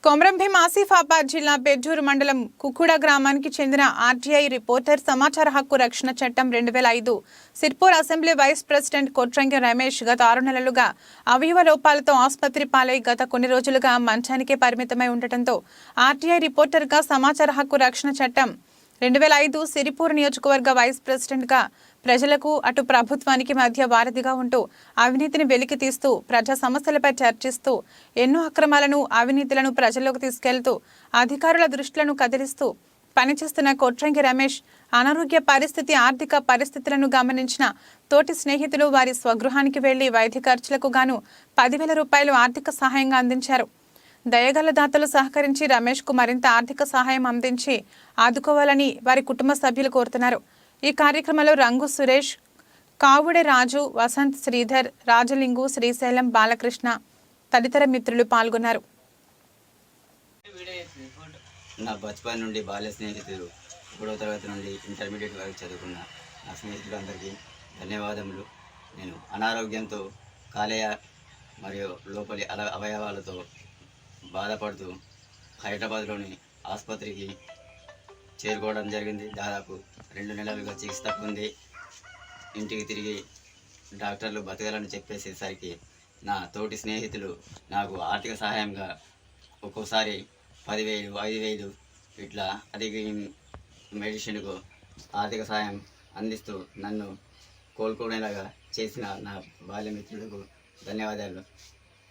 కొమరంభీం ఆసిఫాబాద్ జిల్లా బెజ్జూరు మండలం కుకుడ గ్రామానికి చెందిన ఆర్టీఐ రిపోర్టర్ సమాచార హక్కు రక్షణ చట్టం 2005 Sirpur assembly vice president Kotrangi Ramesh గత 6 నెలలుగా అవయవ లోపాలతో ఆసుపత్రి పాలై గత కొన్ని రోజులుగా మంచానికే పరిమితమై ఉండటంతో ఆర్టీఐ రిపోర్టర్గా సమాచార హక్కు రక్షణ చట్టం 2005 సిరిపూర్ నియోజకవర్గ వైస్ ప్రెసిడెంట్గా ప్రజలకు అటు ప్రభుత్వానికి మధ్య వారధిగా ఉంటూ అవినీతిని వెలికి తీస్తూ ప్రజా సమస్యలపై చర్చిస్తూ ఎన్నో అక్రమాలను అవినీతులను ప్రజల్లోకి తీసుకెళ్తూ అధికారుల దృష్టిలను కదిలిస్తూ పనిచేస్తున్న కొట్రంగి రమేష్ అనారోగ్య పరిస్థితి ఆర్థిక పరిస్థితులను గమనించిన తోటి స్నేహితులు వారి స్వగృహానికి వెళ్లి వైద్య ఖర్చులకు గాను 10,000 రూపాయలు ఆర్థిక సహాయంగా అందించారు. దయగల దాతలు సహకరించి రమేష్ కు మరింత ఆర్థిక సహాయం అందించి ఆదుకోవాలని వారి కుటుంబ సభ్యులు కోరుతున్నారు. ఈ కార్యక్రమంలో రంగు సురేష్, కావుడే రాజు, వసంత్, శ్రీధర్, రాజలింగు, శ్రీశైలం, బాలకృష్ణ తదితర మిత్రులు పాల్గొన్నారు. నా బచ్పన్ నుండి బాల్య స్నేహితులు 3వ తరగతి నుండి ఇంటర్మీడియట్ వరకు చదువుకున్న నా స్నేహితులందరికీ ధన్యవాదములు. నేను అనారోగ్యంతో కాలేయ మరియు లోపలి అవయవాలతో బాధపడుతూ హైదరాబాద్లోని ఆసుపత్రికి చేరుకోవడం జరిగింది. దాదాపు 2 నెలలుగా చికిత్స పొంది ఇంటికి తిరిగి డాక్టర్లు బతకాలని చెప్పేసేసరికి నా తోటి స్నేహితులు నాకు ఆర్థిక సహాయంగా ఒక్కోసారి 10,000, 5,000 ఇట్లా అధిక మెడిసిన్కు ఆర్థిక సహాయం అందిస్తూ నన్ను కోలుకునేలాగా చేసిన నా బాల్యమిత్రులకు ధన్యవాదాలు.